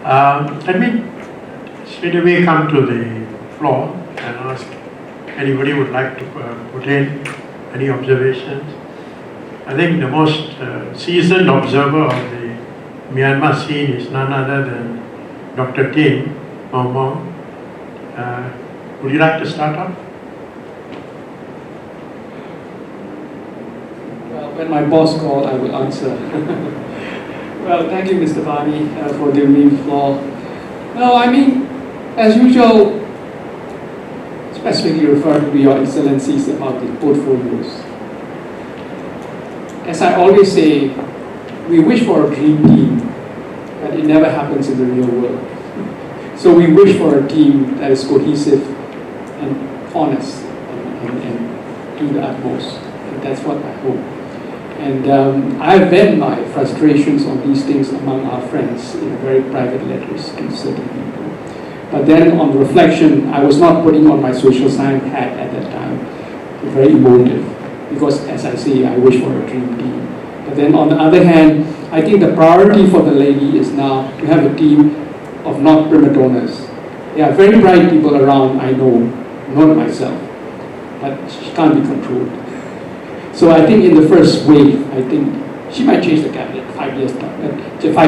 Let me straight away come to the floor and ask anybody would like to put in any observations. I think the most seasoned observer of the Myanmar scene is none other than Dr. Tin Moe. Would you like to start off? Well, when my boss called, I will answer. Well, thank you, Mr. Bani, for giving me the floor. No, I mean, as usual, specifically referred to Your Excellencies about the portfolios. As I always say, we wish for a dream team, but it never happens in the real world. So we wish for a team that is cohesive and honest and do the utmost. And that's what I hope. And I vent my frustrations on these things among our friends in very private letters to certain people. But then on reflection, I was not putting on my social science hat at that time. Very emotive, because as I say, I wish for a dream team. But then on the other hand, I think the priority for the lady is now to have a team of not prima donnas. There are very bright people around, I know, not myself, but she can't be controlled. So I think in the first wave, I think she might change the cabinet 5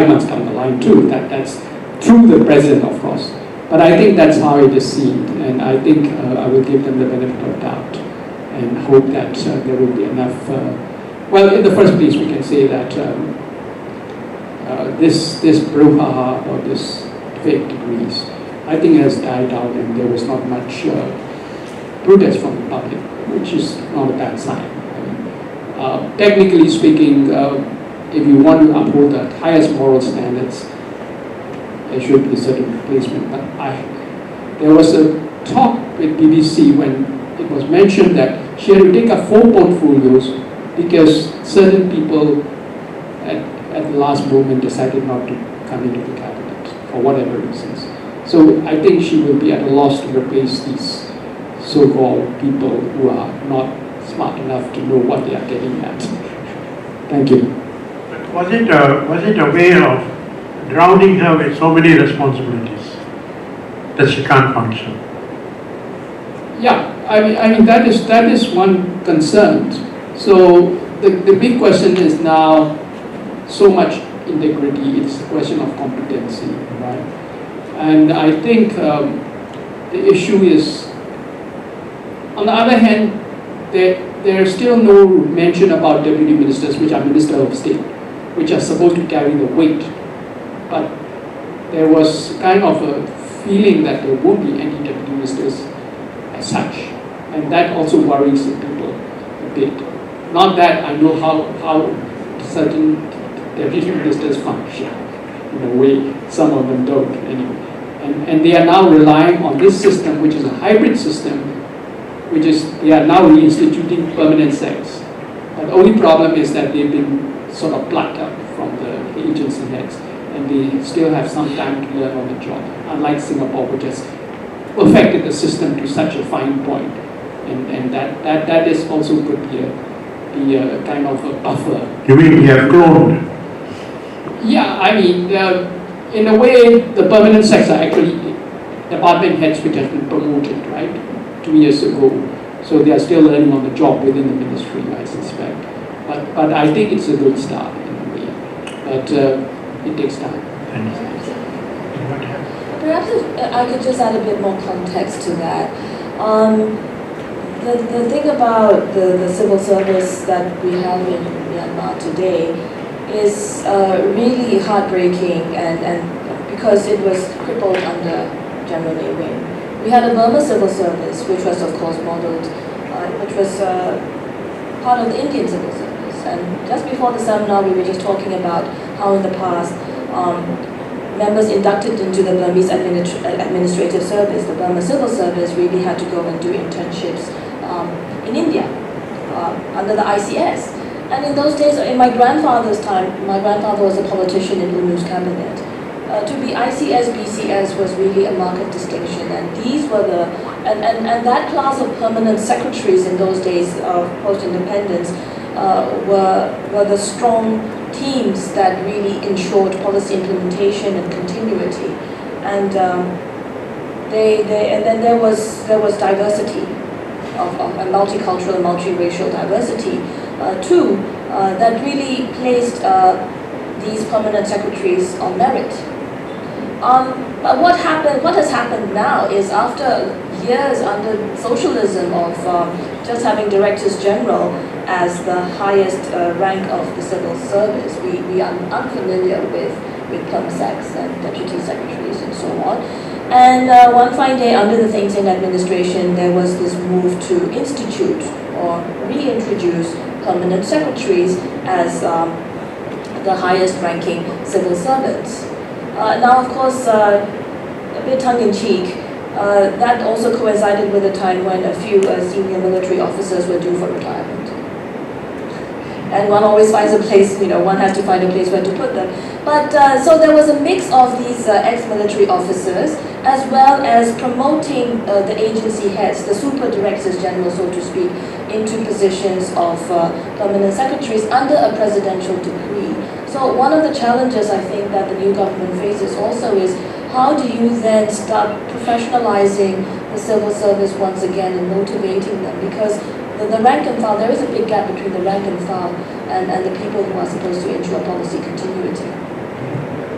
months down the line too. That's through the president, of course. But I think that's how it is seen, and I think I will give them the benefit of doubt and hope that there will be enough. Well, in the first place, we can say that this brouhaha or this fake degrees, I think has died out, and there was not much protest from the public, which is not a bad sign. Technically speaking, if you want to uphold the highest moral standards, there should be a certain replacement. But there was a talk with BBC when it was mentioned that she had to take up 4 portfolios because certain people at the last moment decided not to come into the cabinet for whatever reasons. So I think she will be at a loss to replace these so-called people who are not smart enough to know what they are getting at. Thank you. But was it a way of drowning her with so many responsibilities that she can't function? Yeah, I mean that is one concern. So the big question is now so much integrity. It's a question of competency, right? And I think the issue is, on the other hand, there is still no mention about deputy ministers, which are minister of state, which are supposed to carry the weight. But there was kind of a feeling that there won't be any deputy ministers as such. And that also worries the people a bit. Not that I know how certain deputy ministers function. In a way, some of them don't anyway. And they are now relying on this system, which is a hybrid system, which is, they are now reinstituting permanent sex. But the only problem is that they've been sort of plucked up from the agency heads, and they still have some time to learn on the job, unlike Singapore, which has perfected the system to such a fine point. And that is also could be a kind of a buffer. You mean we have cloned? Yeah, I mean, in a way, the permanent sex are actually department heads which have been promoted, right, 2 years ago. So they are still learning on the job within the ministry, I suspect. But I think it's a good start in a way. But it takes time. Perhaps if I could just add a bit more context to that. The thing about the civil service that we have in Myanmar today is really heartbreaking, and because it was crippled under General Ne Win. We had a Burma civil service, which was of course modeled, which was part of the Indian civil service. And just before the seminar, we were just talking about how in the past, members inducted into the Burmese administrative service, the Burma civil service, really had to go and do internships in India under the ICS. And in those days, in my grandfather's time, my grandfather was a politician in UNU's cabinet. To be ICS, BCS was really a mark of distinction, and these were and that class of permanent secretaries in those days of post-independence were the strong teams that really ensured policy implementation and continuity. And and then there was diversity of a multicultural, multiracial diversity too, that really placed these permanent secretaries on merit. But what has happened now is, after years under socialism of just having directors general as the highest rank of the civil service, we are unfamiliar with permsecs and deputy secretaries and so on. And one fine day under the Thein Sein administration, there was this move to institute or reintroduce permanent secretaries as the highest ranking civil servants. Now, of course, a bit tongue-in-cheek, that also coincided with a time when a few senior military officers were due for retirement. And one always finds a place, one has to find a place where to put them. But so there was a mix of these ex-military officers, as well as promoting the agency heads, the super directors general, so to speak, into positions of permanent secretaries under a presidential decree. So one of the challenges I think that the new government faces also is, how do you then start professionalizing the civil service once again and motivating them? Because the rank and file, there is a big gap between the rank and file and the people who are supposed to ensure policy continuity.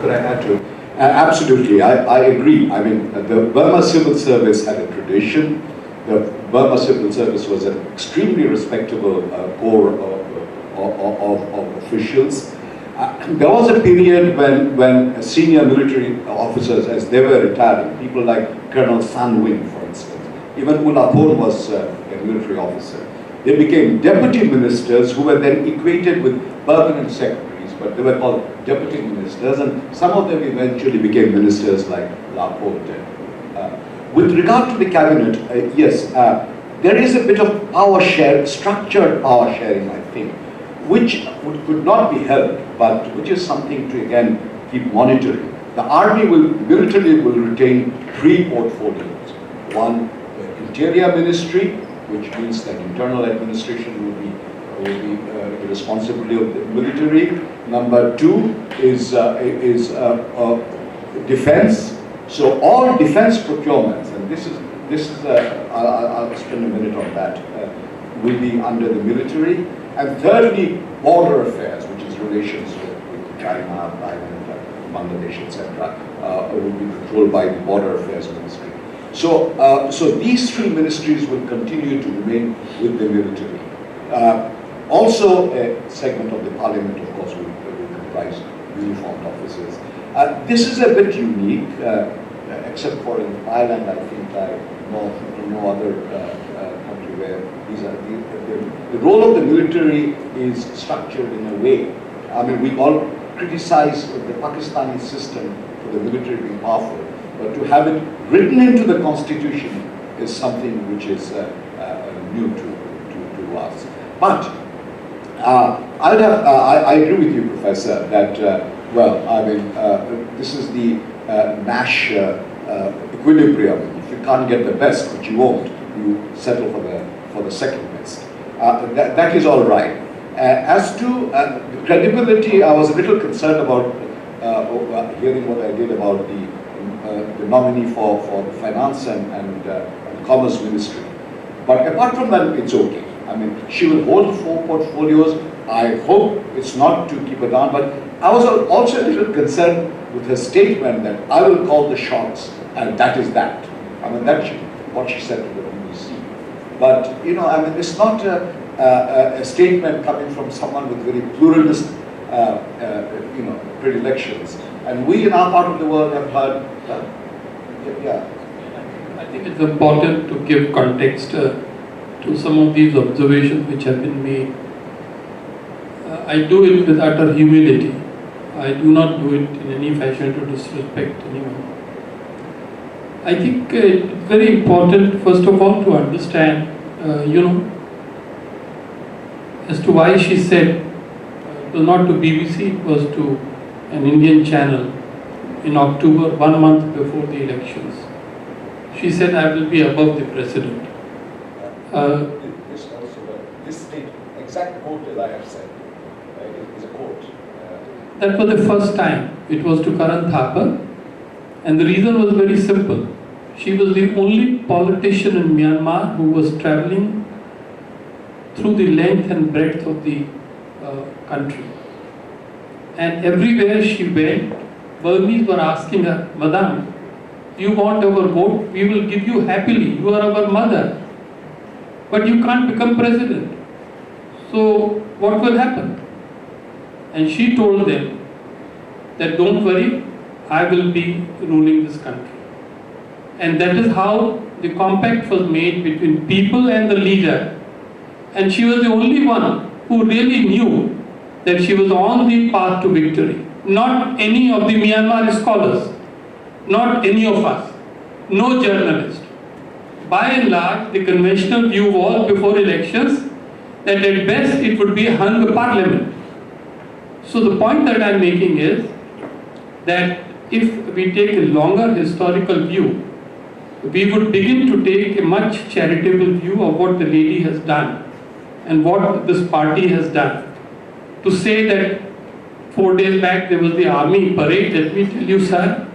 Could I add to it? Absolutely, I agree. I mean, the Burma Civil Service had a tradition. The Burma Civil Service was an extremely respectable corps of officials. There was a period when senior military officers, as they were retiring, people like Colonel San Wing, for instance, even Ulapur was a military officer. They became deputy ministers who were then equated with permanent secretaries, but they were called deputy ministers, and some of them eventually became ministers like Laporte. With regard to the cabinet, yes, there is a bit of power share, structured power sharing, I think, which could not be helped, but which is something to again keep monitoring. The army militarily will retain 3 portfolios. One, the Interior Ministry, which means that internal administration will be the responsibility of the military. Number 2 is defense. So all defense procurements, and this is I'll spend a minute on that, will be under the military. And thirdly, border affairs, which is relations with China, Thailand, Bangladesh, etc., will be controlled by the Border Affairs Ministry. So these 3 ministries will continue to remain with the military. Also, a segment of the parliament, of course, will comprise uniformed officers. This is a bit unique, except for in Thailand. I think I know no other country where these are the role of the military is structured in a way. I mean, we all criticize the Pakistani system for the military being powerful, but to have it written into the constitution is something which is new to us. But I agree with you, Professor, that this is the Nash equilibrium. If you can't get the best, which you won't, you settle for the second best. That is all right. As to the credibility, I was a little concerned about hearing what I did about the nominee for the Finance and Commerce Ministry. But apart from that, it's okay. I mean, she will hold 4 portfolios. I hope it's not to keep her down, but I was also a little concerned with her statement that I will call the shots, and that is that. I mean, that's what she said to the BBC. But, I mean, it's not a statement coming from someone with very pluralist, predilections. And we in our part of the world have heard, I think it's important to give context to some of these observations which have been made. I do it with utter humility. I do not do it in any fashion to disrespect anyone. I think it's very important, first of all, to understand, as to why she said, it was not to BBC, it was to an Indian channel in October, 1 month before the elections. She said, I will be above the president. This exact quote that I That was the first time. It was to Karan Thapar, and the reason was very simple. She was the only politician in Myanmar who was traveling through the length and breadth of the country. And everywhere she went, Burmese were asking her, Madam, you want our vote? We will give you happily. You are our mother. But you can't become president. So what will happen? And she told them that don't worry, I will be ruling this country. And that is how the compact was made between people and the leader. And she was the only one who really knew that she was on the path to victory. Not any of the Myanmar scholars, not any of us, no journalist. By and large, the conventional view was before elections that at best it would be a hung parliament. So the point that I am making is that if we take a longer historical view, we would begin to take a much charitable view of what the lady has done and what this party has done. To say that 4 days back there was the army parade, let me tell you, sir,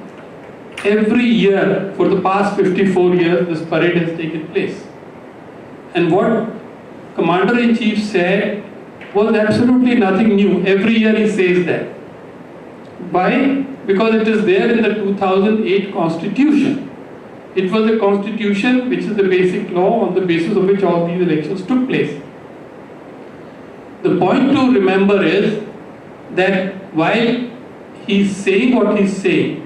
every year for the past 54 years this parade has taken place. And what Commander-in-Chief said was absolutely nothing new. Every year he says that. Why? Because it is there in the 2008 Constitution. It was a constitution which is the basic law on the basis of which all these elections took place. The point to remember is that while he's saying what he's saying,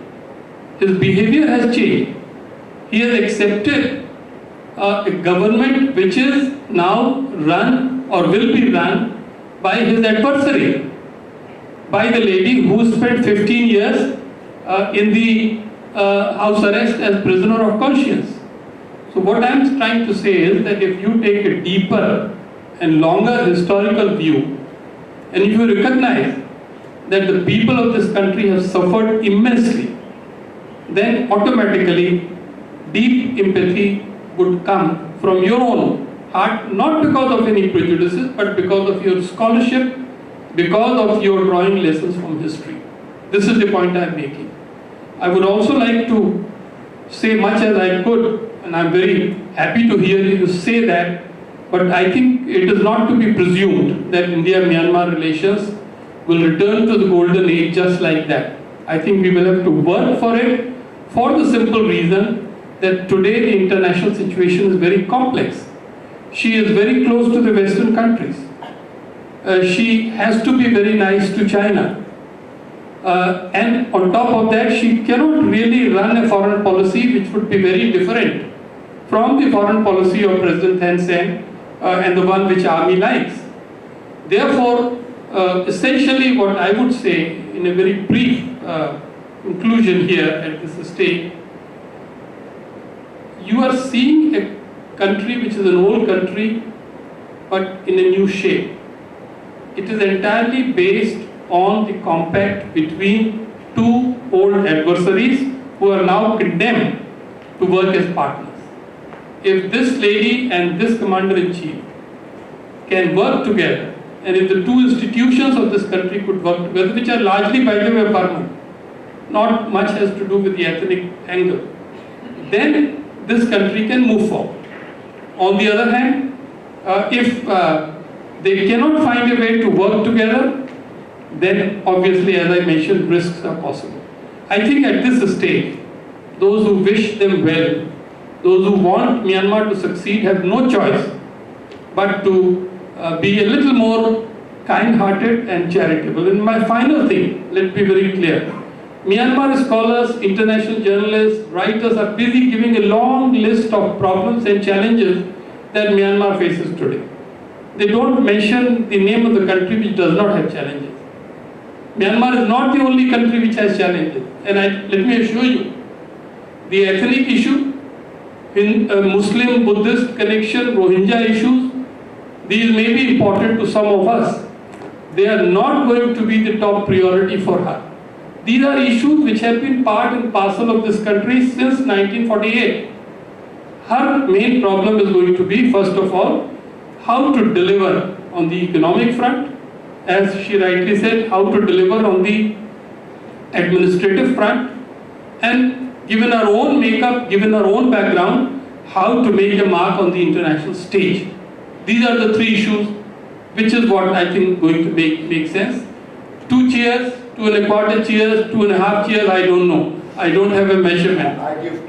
his behavior has changed. He has accepted a government which is now run or will be run by his adversary, by the lady who spent 15 years in the house arrest as prisoner of conscience. So what I am trying to say is that if you take a deeper and longer historical view, and if you recognize that the people of this country have suffered immensely, then automatically deep empathy would come from your own heart, not because of any prejudices, but because of your scholarship, because of your drawing lessons from history. This is the point I am making. I would also like to say much as I could, and I am very happy to hear you say that, but I think it is not to be presumed that India-Myanmar relations will return to the golden age just like that. I think we will have to work for it for the simple reason that today the international situation is very complex. She is very close to the Western countries. She has to be very nice to China. And on top of that, she cannot really run a foreign policy which would be very different from the foreign policy of President Thein Sein and the one which army likes. Therefore, essentially what I would say in a very brief conclusion here at this stage, you are seeing a country which is an old country but in a new shape. It is entirely based on the compact between two old adversaries who are now condemned to work as partners. If this lady and this commander-in-chief can work together, and if the two institutions of this country could work together, which are largely, by the way, Burman, not much has to do with the ethnic angle, then this country can move forward. On the other hand, if they cannot find a way to work together, then obviously, as I mentioned, risks are possible. I think at this stage, those who wish them well, those who want Myanmar to succeed have no choice but to be a little more kind-hearted and charitable. And my final thing, let's be very clear. Myanmar scholars, international journalists, writers are busy giving a long list of problems and challenges that Myanmar faces today. They don't mention the name of the country which does not have challenges. Myanmar is not the only country which has challenges. And let me assure you, the ethnic issue, in Muslim, Buddhist connection, Rohingya issues, these may be important to some of us. They are not going to be the top priority for her. These are issues which have been part and parcel of this country since 1948. Her main problem is going to be, first of all, how to deliver on the economic front, as she rightly said, how to deliver on the administrative front, and given our own makeup, given our own background, how to make a mark on the international stage. These are the three issues, which is what I think going to make sense. 2 cheers, 2¼ cheers, 2½ cheers, I don't know. I don't have a measurement. I give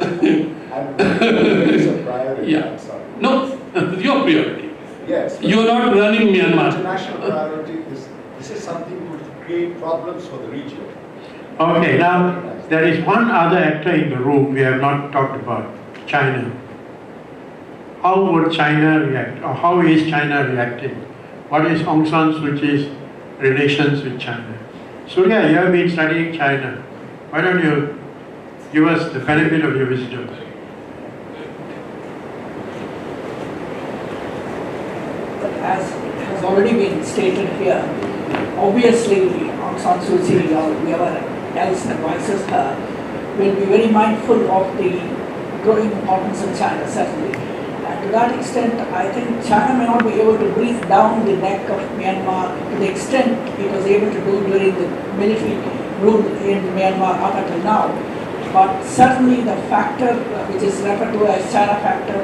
it's a priority. Yeah. I'm sorry. No, your priority. Yes. but You are not running Myanmar. International priority is, this is something that would create problems for the region. Okay, now there is one other actor in the room we have not talked about, China. How would China react, or how is China reacting? What is Aung San Suu Kyi's relations with China? Surya, you have been studying China. Why don't you give us the benefit of your wisdom? But as has already been stated here, obviously Aung San Suu Kyi or whoever else advises her will be very mindful of the growing importance of China, certainly. And to that extent, I think China may not be able to breathe down the neck of Myanmar to the extent it was able to do during the military rule in Myanmar up until now. But certainly the factor which is referred to as China factor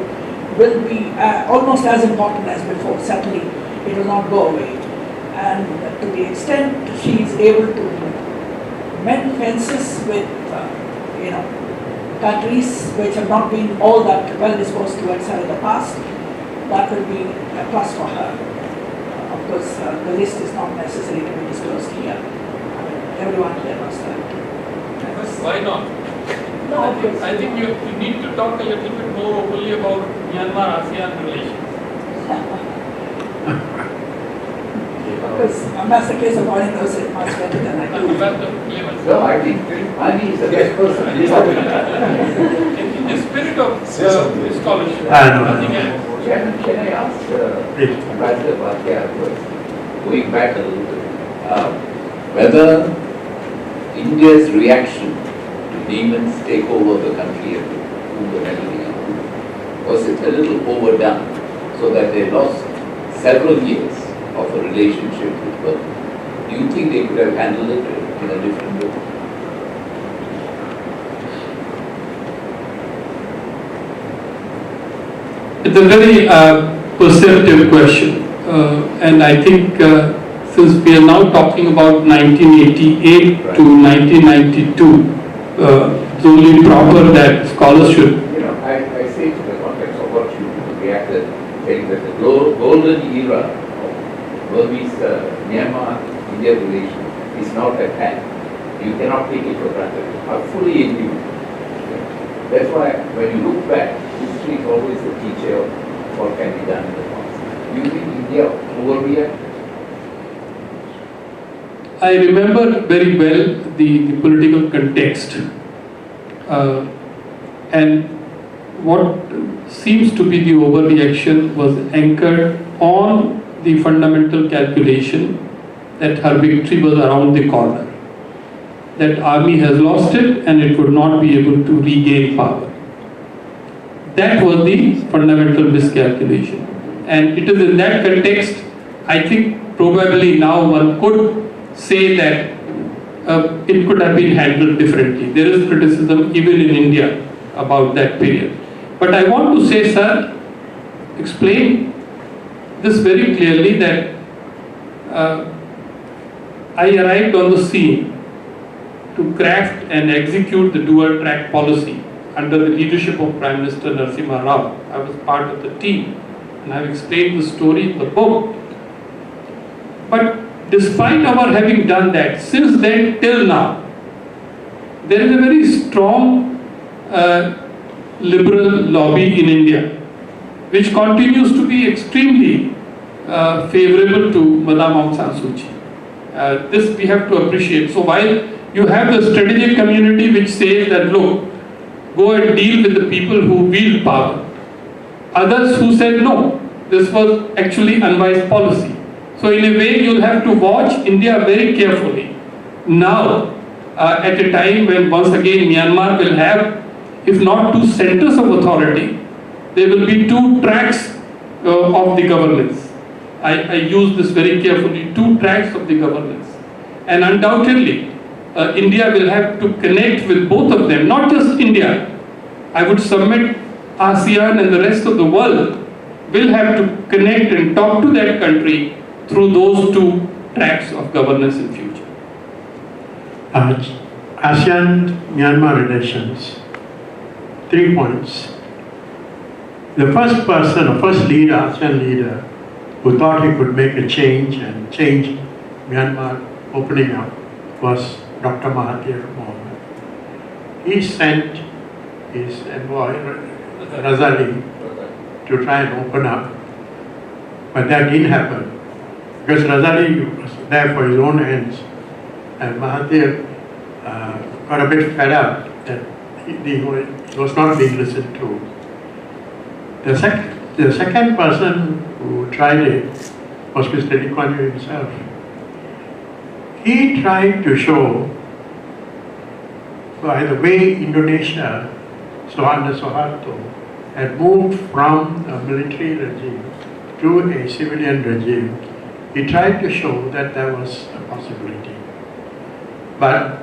will be almost as important as before. Certainly it will not go away. And to the extent she is able to mend fences with countries which have not been all that well disposed towards her in the past, that will be a plus for her. Of course, the list is not necessary to be disclosed here. I mean, everyone here knows that. Why not? No, of course. I think you need to talk a little bit more openly about Myanmar-ASEAN relations. Because that's the case of Oil knows it much better than I do. No, I think is the best person. In the spirit of scholarship, I know. nothing else. Can I ask Rajiv Bhatia first, going back a little bit, whether India's reaction to Neiman's takeover of the country and the melody was it a little overdone, so that they lost several years of a relationship with Burma? Do you think they could have handled it in a different way? It's a very perceptive question, and I think since we are now talking about 1988 to 1992, it's only proper that scholars should. I say to the context of what you reacted, saying that the golden era of Burmese Myanmar-India relation is not at hand. You cannot take it for granted. I fully agree. That's why when you look back, history is always the teacher of what can be done in the past. Do you think India overreacted? I remember very well the political context, and what seems to be the overreaction was anchored on the fundamental calculation that her victory was around the corner, that army has lost it and it would not be able to regain power. That was the fundamental miscalculation, and it is in that context I think probably now one could say that it could have been handled differently. There is criticism even in India about that period. But I want to say, sir, explain this very clearly that I arrived on the scene to craft and execute the dual track policy under the leadership of Prime Minister Narasimha Rao. I was part of the team and I've explained the story in the book. But despite our having done that, since then till now, there is a very strong liberal lobby in India, which continues to be extremely favorable to Madame Aung San Suu Kyi. This we have to appreciate. So while you have the strategic community which says that, look, go and deal with the people who wield power. Others who said no, this was actually unwise policy. So in a way, you'll have to watch India very carefully. Now, at a time when once again Myanmar will have, if not 2 centers of authority, there will be 2 tracks of the governance. I use this very carefully, 2 tracks of the governance. And undoubtedly, India will have to connect with both of them, not just India. I would submit ASEAN and the rest of the world will have to connect and talk to that country through those 2 tracks of governance in future. ASEAN-Myanmar relations, 3 points. The first person, or first leader, ASEAN leader, who thought he could make a change and change Myanmar opening up was Dr. Mahathir Mohamad. He sent his envoy, Razali, to try and open up, but that didn't happen because Razali was there for his own ends, and Mahathir got a bit fed up that he was not being listened to. The second person who tried it was Mr. Lee Kuan Yew himself. He tried to show by the way Indonesia, under Suharto, had moved from a military regime to a civilian regime. He tried to show that there was a possibility. But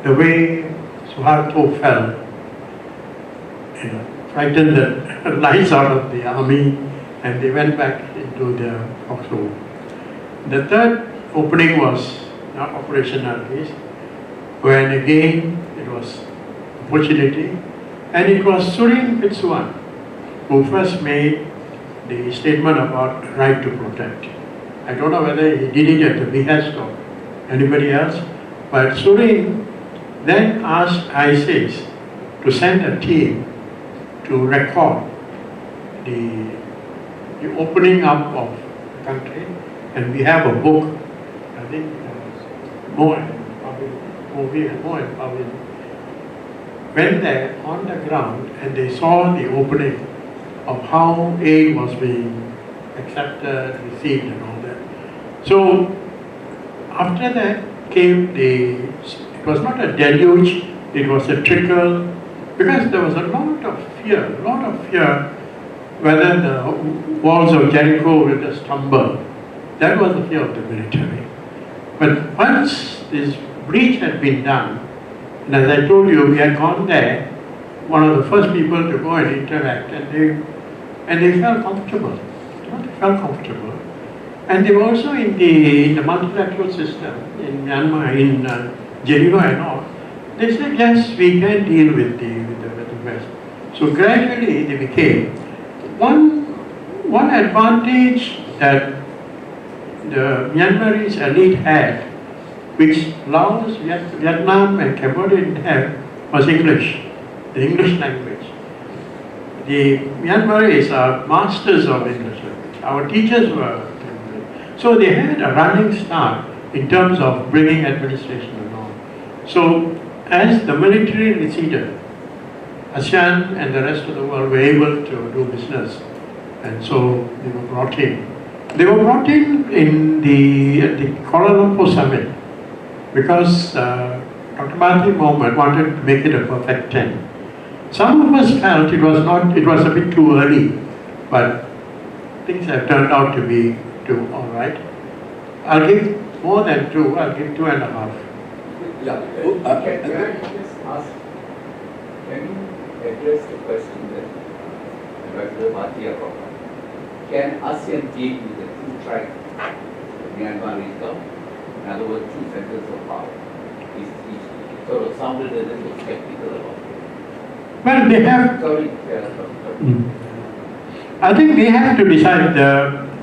the way Suharto fell, frightened the lives out of the army, and they went back into their foxhole. The third opening was Operation Nargis, when again it was opportunity, and it was Surin Pitsuwan who first made the statement about right to protect. I don't know whether he did it at the behest of anybody else, but Surin then asked ISAS to send a team to record the opening up of the country, and we have a book, I think Moe and Pavil went there on the ground and they saw the opening of how aid was being accepted, received and all that. So after that came it was not a deluge, it was a trickle, because there was a lot of fear whether the walls of Jericho will just tumble. That was the fear of the military. But once this breach had been done, and as I told you, we had gone there, one of the first people to go and interact, and they felt comfortable. They felt comfortable. And they were also in the multilateral system in Myanmar, in Geneva and all. They said, yes, we can deal with the West. So gradually they became. One advantage that the Myanmarese elite had, which Laos, Vietnam and Cambodia didn't have, was English, the English language. The Myanmaris are masters of English language. Our teachers were English. So they had a running start in terms of bringing administration along. So as the military receded, ASEAN and the rest of the world were able to do business, and so they were brought in. They were brought in at the Kuala Lumpur summit because Dr. Mahathir Mohamad wanted to make it a perfect 10. Some of us felt it was a bit too early, but things have turned out to be all right. I'll give more than 2, I'll give 2.5. Yeah. Can I just ask, can you address the question that Dr. Bhatia brought up? Can ASEAN deal with the 2 tracks Myanmarese government? In other words, 2 centers of power. It sort of sounded a little skeptical about it. Well, they have. I think they have to decide.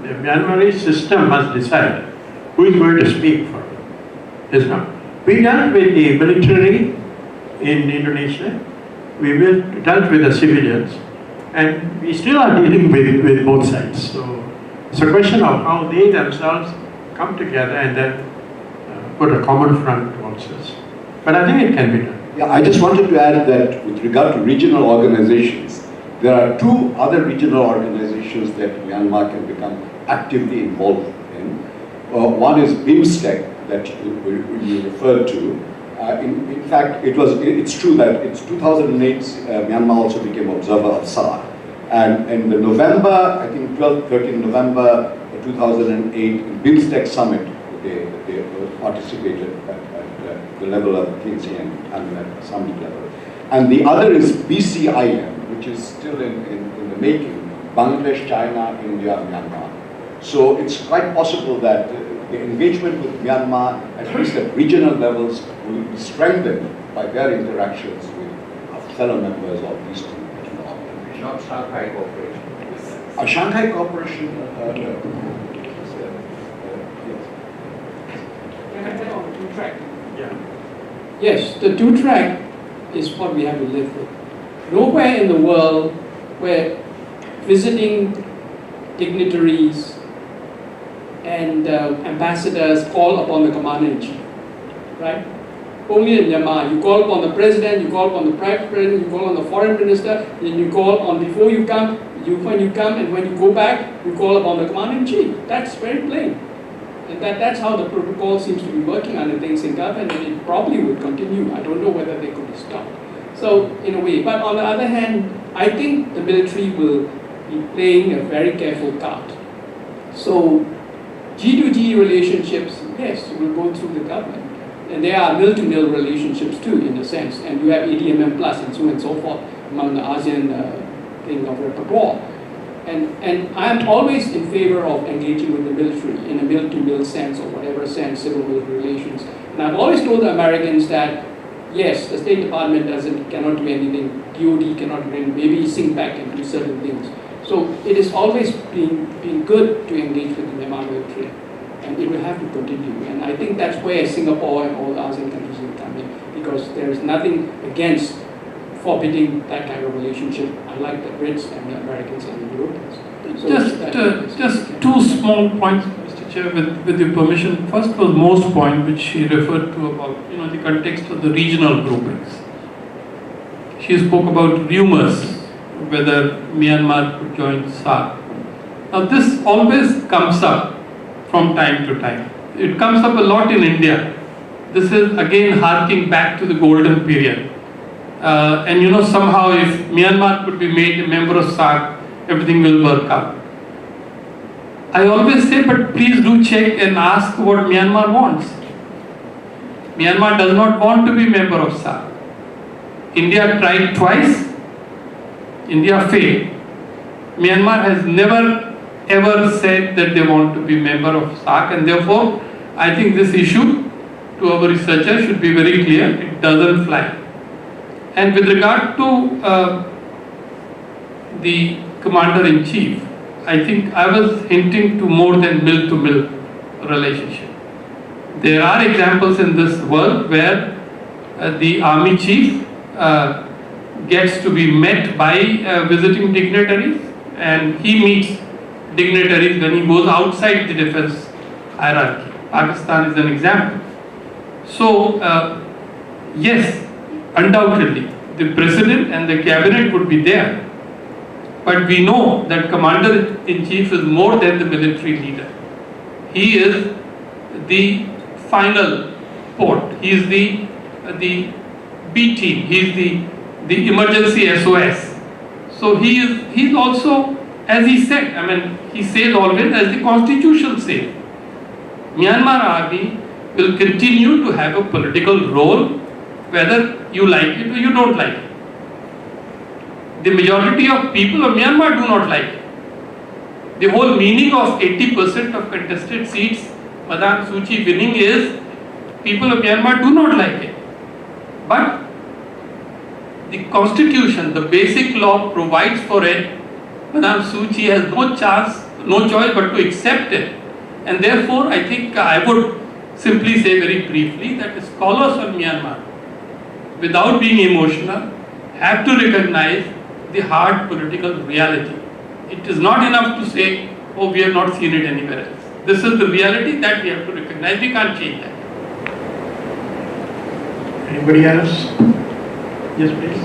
The Myanmarese system must decide who is going to speak for them. It's not. We dealt with the military in Indonesia. We dealt with the civilians, and we still are dealing with both sides. So it's a question of how they themselves come together and then put a common front towards us. But I think it can be done. Yeah, I just wanted to add that with regard to regional organizations, there are 2 other regional organizations that Myanmar can become actively involved in. One is BIMSTEC that you referred to. In fact, it's true that in 2008, Myanmar also became observer of SAR. And in the November, I think 12th, 13th November 2008 BIMSTEC summit, they participated at the level of KC and at summit level. And the other is BCIM, which is still in the making, Bangladesh, China, India, Myanmar. So it's quite possible that the engagement with Myanmar, at least at regional levels, will be strengthened by their interactions with our fellow members of these two regional organizations. Not Shanghai Cooperation. Shanghai Cooperation, yes. Can I tell on the two-track? Yeah. Yes, the two-track is what we have to live with. Nowhere in the world where visiting dignitaries and ambassadors call upon the commander-in-chief, right? Only in Myanmar, you call upon the president, you call upon the private president, you call on the foreign minister, then you call on before you come, when you come and when you go back, you call upon the commander-in-chief. That's very plain. And that's how the protocol seems to be working under Deng Singap, and it probably would continue. I don't know whether they could stop. So, in a way, but on the other hand, I think the military will be playing a very careful card. So, G2G relationships, yes, will go through the government. And there are mil-to-mil relationships too, in a sense. And you have ADMM plus and so on and so forth among the ASEAN thing of repertoire. And I'm always in favor of engaging with the military in a mil-to-mil sense or whatever sense, civil military relations. And I've always told the Americans that, yes, the State Department cannot do anything, DOD cannot do anything, maybe sink back and do certain things. So it is always been good to engage with the Myanmar military, and it will have to continue. And I think that's where Singapore and all the ASEAN countries will come in, because there is nothing against forbidding that kind of relationship, unlike the Brits and the Americans and the Europeans. So just two small points, Mr. Chair, with your permission. First was Moe's point, which she referred to about the context of the regional groupings. She spoke about rumors whether Myanmar could join SAARC. Now this always comes up from time to time. It comes up a lot in India. This is again harking back to the golden period. And somehow if Myanmar could be made a member of SAARC, everything will work out. I always say, but please do check and ask what Myanmar wants. Myanmar does not want to be a member of SAARC. India tried twice, India failed. Myanmar has never ever said that they want to be a member of SAARC, and therefore I think this issue to our researchers should be very clear, it doesn't fly. And with regard to the commander-in-chief, I think I was hinting to more than mil-to-mil relationship. There are examples in this world where the army chief gets to be met by visiting dignitaries, and he meets dignitaries when he goes outside the defense hierarchy. Pakistan is an example. So, yes, undoubtedly, the president and the cabinet would be there. But we know that commander-in-chief is more than the military leader. He is the final port. He is the B team. He is the emergency SOS. So he's also, as he said, he says always, as the Constitution says, Myanmar army will continue to have a political role, whether you like it or you don't like it. The majority of people of Myanmar do not like it. The whole meaning of 80% of contested seats, Madame Suu Kyi winning, is people of Myanmar do not like it. But the constitution, the basic law provides for it. Madame Suu Kyi has no choice but to accept it. And therefore, I think I would simply say very briefly that scholars on Myanmar, without being emotional, have to recognize the hard political reality. It is not enough to say, oh, we have not seen it anywhere else. This is the reality that we have to recognize. We can't change that. Anybody else? Yes, please.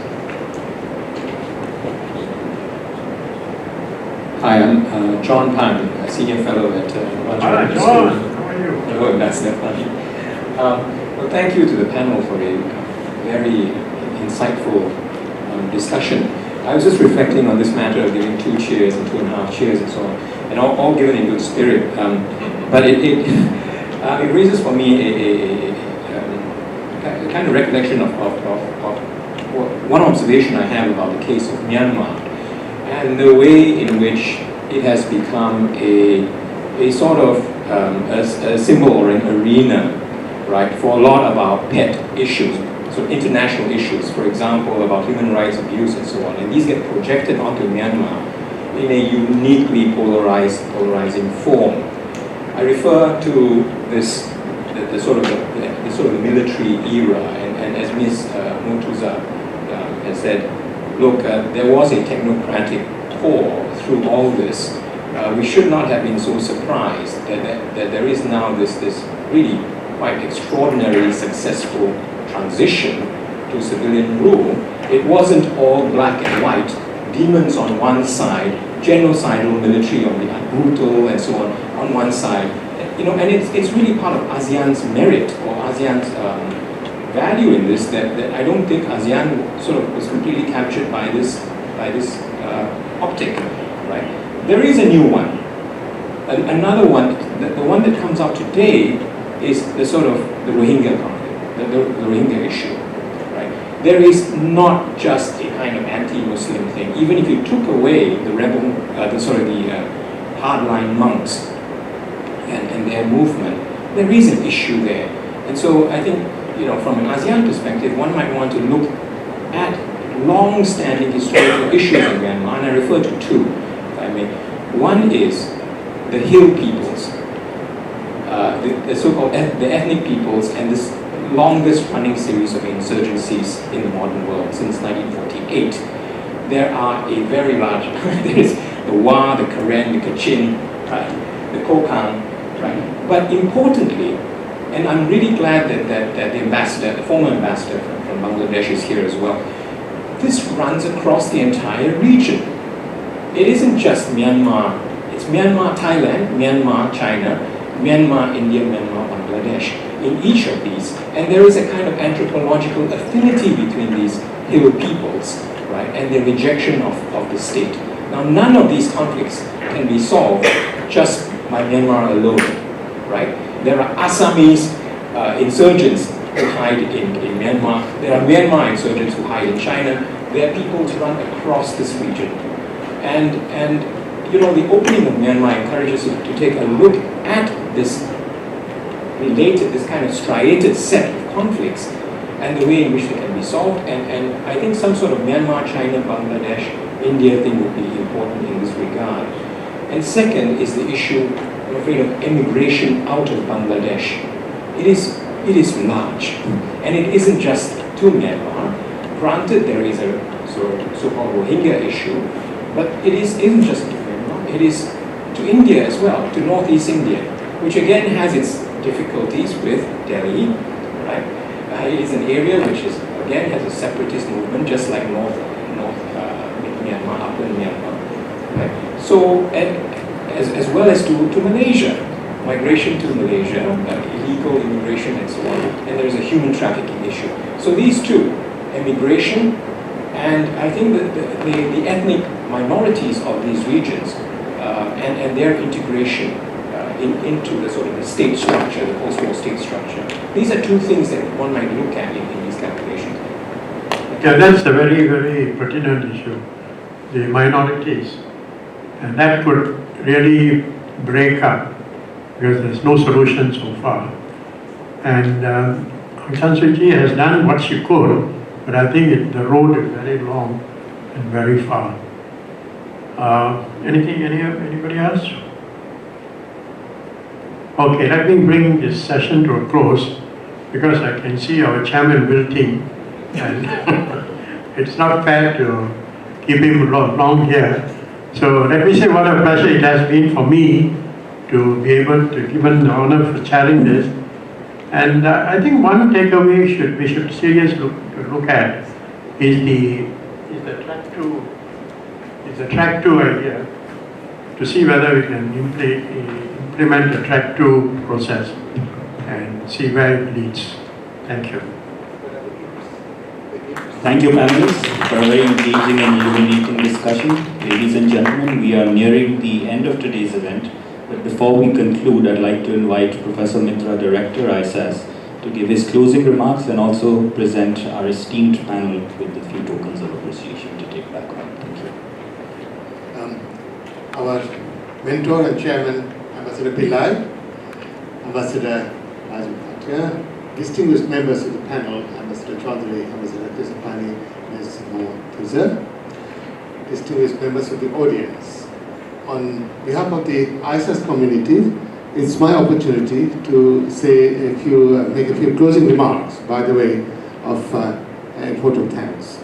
Hi, I'm John Pan, a senior fellow at Hi, John. How are you? Hello, that's funny. Well, thank you to the panel for a very insightful discussion. I was just reflecting on this matter of giving 2 cheers and 2.5 cheers and so on, and all given in good spirit. But it raises for me a kind of recollection of one observation I have about the case of Myanmar and the way in which it has become a sort of a symbol or an arena, right, for a lot of our pet issues, so international issues, for example, about human rights abuse and so on, and these get projected onto Myanmar in a uniquely polarizing form. I refer to this, the sort of military era, and as Ms. Moe Thuzar has said, look, there was a technocratic core through all this. We should not have been so surprised that there is now this really quite extraordinarily successful transition to civilian rule. It wasn't all black and white, demons on one side, genocidal military on the brutal and so on one side. You know, and it's really part of ASEAN's merit or ASEAN's value in this that I don't think ASEAN sort of was completely captured by this optic, right? There is a new one. Another one, the one that comes out today is the sort of the Rohingya conflict, the Rohingya issue, right? There is not just a kind of anti-Muslim thing. Even if you took away the hardline monks and their movement, there is an issue there. And so I think, you know, from an ASEAN perspective, one might want to look at long-standing historical issues in Myanmar, and I refer to 2, if I may. One is the hill peoples, the so-called the ethnic peoples, and this longest-running series of insurgencies in the modern world since 1948. There are a very large, there is the Wa, the Karen, the Kachin, right, the Kokang, right? But importantly, and I'm really glad that the ambassador, the former ambassador from Bangladesh is here as well, this runs across the entire region. It isn't just Myanmar, it's Myanmar, Thailand, Myanmar, China, Myanmar, India, Myanmar, Bangladesh, in each of these. And there is a kind of anthropological affinity between these hill peoples, right, and their rejection of the state. Now, none of these conflicts can be solved just by Myanmar alone, right? There are Assamese insurgents who hide in Myanmar. There are Myanmar insurgents who hide in China. There are peoples run across this region. And you know, the opening of Myanmar encourages you to take a look at this related, this kind of striated set of conflicts and the way in which they can be solved. And I think some sort of Myanmar, China, Bangladesh, India thing would be important in this regard. And second is the issue, I'm afraid, of immigration out of Bangladesh. It is large, and it isn't just to Myanmar. Granted, there is a so-called Rohingya issue, but it isn't just to Myanmar. It is to India as well, to Northeast India, which again has its difficulties with Delhi, right? It is an area which is again has a separatist movement, just like North Myanmar, upland Myanmar, right? So, as well as to Malaysia, migration to Malaysia, illegal immigration and so on, and there is a human trafficking issue. So these two, immigration, and I think that the ethnic minorities of these regions and their integration into the sort of the state structure, the post-war state structure. These are two things that one might look at in these calculations. Yeah, that's a very, very pertinent issue, the minorities. And that could really break up, because there's no solution so far. And Aung San Suu Kyi has done what she could, but I think the road is very long and very far. Anybody else? Okay, let me bring this session to a close, because I can see our chairman wilting, and it's not fair to keep him long here. So let me say what a pleasure it has been for me to be able to given the honor for chairing this. And I think one takeaway we should seriously look at is the track two idea, to see whether we can implement the track two process and see where it leads. Thank you. Thank you, panelists, for a very engaging and illuminating question. Ladies and gentlemen, we are nearing the end of today's event, but before we conclude, I'd like to invite Professor Mitra, Director, ISAS, to give his closing remarks and also present our esteemed panel with a few tokens of appreciation to take back on. Thank you. Our mentor and chairman, Ambassador Pillai, Ambassador Rajiv, Bhatia, distinguished members of the panel, Ambassador Chowdhury, Ambassador Iftekhar, Ms. Moe Thuzar, distinguished members of the audience. On behalf of the ISAS community, it's my opportunity to make a few closing remarks by the way of a vote of thanks.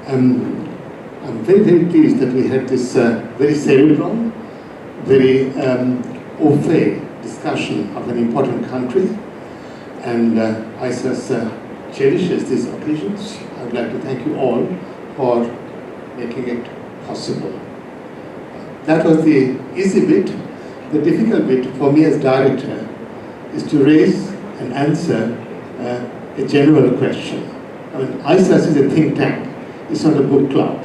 I'm very, very pleased that we had this very cerebral, very au fait discussion of an important country, and ISAS cherishes these occasions. I would like to thank you all for making it possible. That was the easy bit. The difficult bit for me as director is to raise and answer a general question. I mean, ISAS is a think tank, it's not a book club.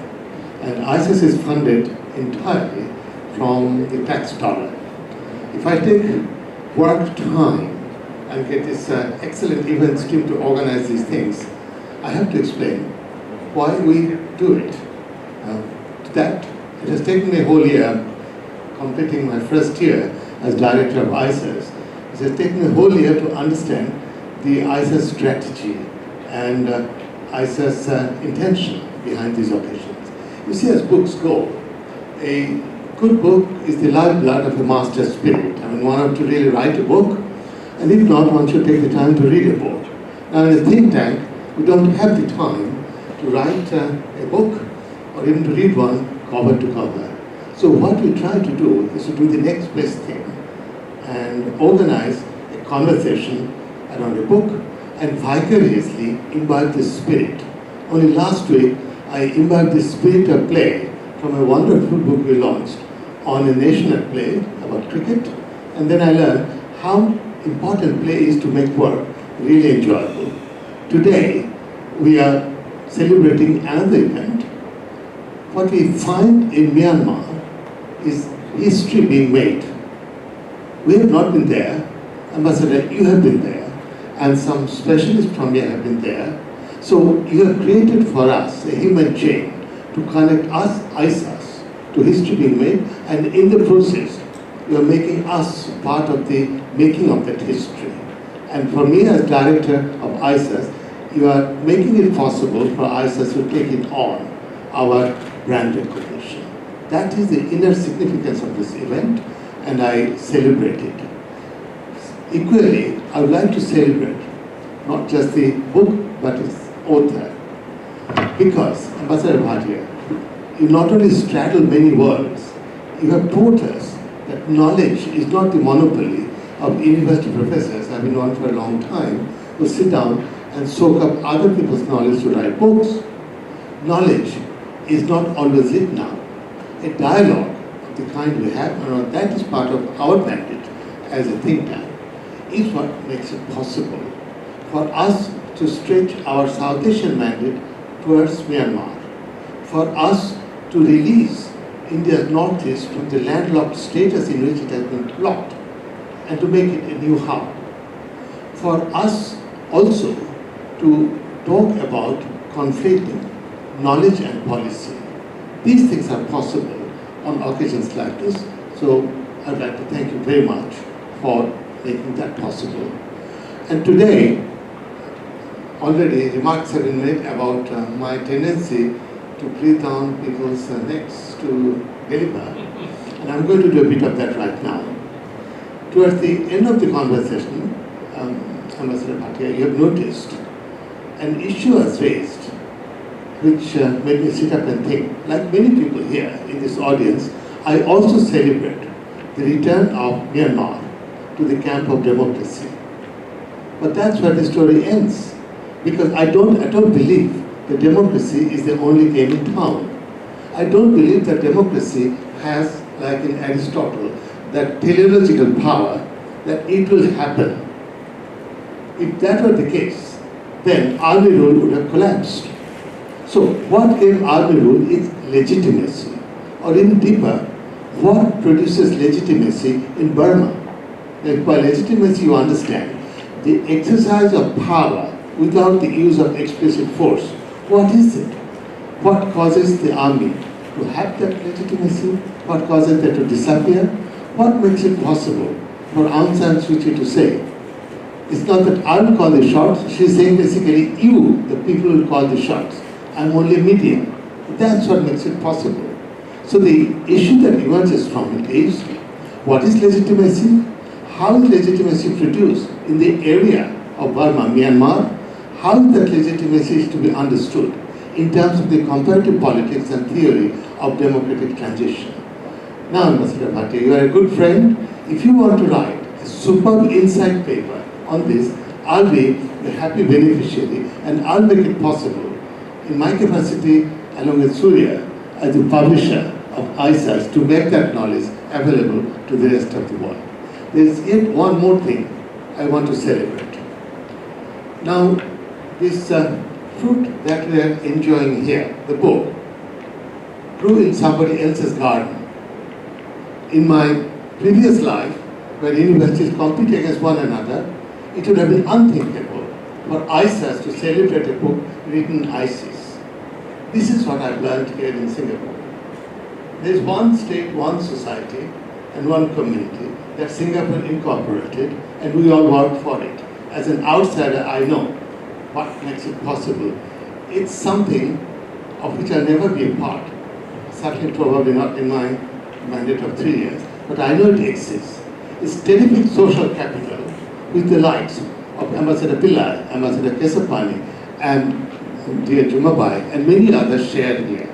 And ISAS is funded entirely from the tax dollar. If I take work time and get this excellent events team to organize these things, I have to explain why we do it. It has taken me a whole year, completing my first year as director of ISAS. It has taken me a whole year to understand the ISAS strategy and ISAS intention behind these occasions. You see, as books go, a good book is the lifeblood of a master spirit. I mean, one has to really write a book, and if not, one should take the time to read a book. Now, in a think tank, we don't have the time to write a book or even to read one cover to cover. So what we try to do is to do the next best thing and organize a conversation around a book and vicariously imbibe the spirit. Only last week, I imbibed the spirit of play from a wonderful book we launched on a national play about cricket, and then I learned how important play is to make work really enjoyable. Today, we are celebrating another event. What we find in Myanmar is history being made. We have not been there. Ambassador, you have been there, and some specialists from here have been there. So you have created for us a human chain to connect us, ISAS, to history being made, and in the process, you are making us part of the making of that history. And for me as director of ISAS, you are making it possible for ISAS to take it on our brand recognition. That is the inner significance of this event, and I celebrate it. Equally, I would like to celebrate not just the book, but its author. Because, Ambassador Bhatia, you not only straddle many worlds, you have taught us that knowledge is not the monopoly of university professors, I've been on for a long time, who sit down and soak up other people's knowledge to write books. Knowledge is not always lit now. A dialogue of the kind we have, and that is part of our mandate as a think tank, is what makes it possible for us to stretch our South Asian mandate towards Myanmar, for us to release India's Northeast from the landlocked status in which it has been locked, and to make it a new hub. For us also to talk about conflating knowledge and policy. These things are possible on occasions like this, so I'd like to thank you very much for making that possible. And today, already remarks have been made about my tendency to breathe down people's necks to deliver, and I'm going to do a bit of that right now. Towards the end of the conversation, Ambassador Bhatia, you have noticed an issue was raised which made me sit up and think. Like many people here in this audience, I also celebrate the return of Myanmar to the camp of democracy. But that's where the story ends, because I don't believe that democracy is the only game in town. I don't believe that democracy has, like in Aristotle, that teleological power that it will happen. If that were the case, then army rule would have collapsed. So what gave army rule is legitimacy, or even deeper, what produces legitimacy in Burma? Like by legitimacy you understand the exercise of power without the use of explicit force. What is it? What causes the army to have that legitimacy? What causes it to disappear? What makes it possible for Aung San Suu Kyi to say, it's not that I will call the shots, she's saying basically you, the people will call the shots. I'm only medium. That's what makes it possible. So the issue that emerges from it is, what is legitimacy? How is legitimacy produced in the area of Burma, Myanmar? How that legitimacy is to be understood in terms of the comparative politics and theory of democratic transition. Now, Ambassador Bhatia, you are a good friend. If you want to write a superb insight paper on this, I'll be the happy beneficiary and I'll make it possible in my capacity, along with Surya, as a publisher of ISAS, to make that knowledge available to the rest of the world. There is yet one more thing I want to celebrate. Now, this fruit that we are enjoying here, the book, grew in somebody else's garden. In my previous life, where universities compete against one another, it would have been unthinkable for ISAS to celebrate a book written in ISIS. This is what I've learned here in Singapore. There is one state, one society, and one community that Singapore incorporated, and we all work for it. As an outsider, I know what makes it possible. It's something of which I'll never be a part. Certainly, probably not in my mandate of 3 years, but I know it exists. It's terrific social capital with the likes of Ambassador Pillai, Ambassador Kesapani, and dear Jumabai, and many others shared here.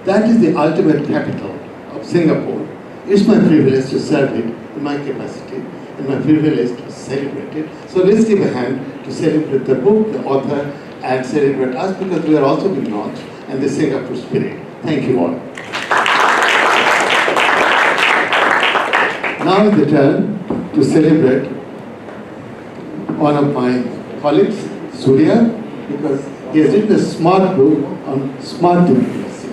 That is the ultimate capital of Singapore. It's my privilege to serve it in my capacity, and my privilege to celebrate it. So let's give a hand to celebrate the book, the author, and celebrate us, because we are also being launched, and the Singapore spirit. Thank you all. Now is the turn to celebrate one of my colleagues, Surya, because he has written a smart book on smart diplomacy.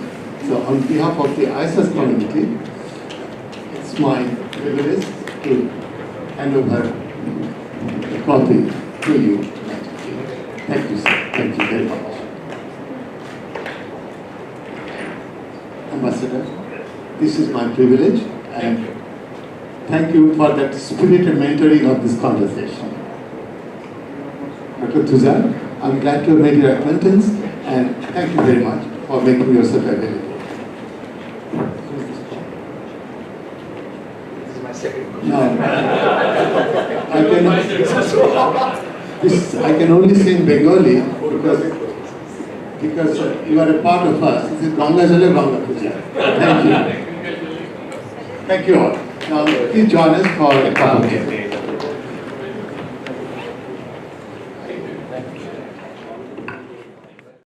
So on behalf of the ISAS community, it's my privilege to hand over the copy to you. Thank you, sir. Thank you very much. Ambassador, this is my privilege, and thank you for that spirited mentoring of this conversation. Dr. Thuzar, I'm glad to have made your acquaintance, and thank you very much for making yourself available. This is my second question. Now, I can only say in Bengali because you are a part of us. This is Ganga Jale Ganga Puja. Thank you. Thank you all. Now, please join us for a cup of tea.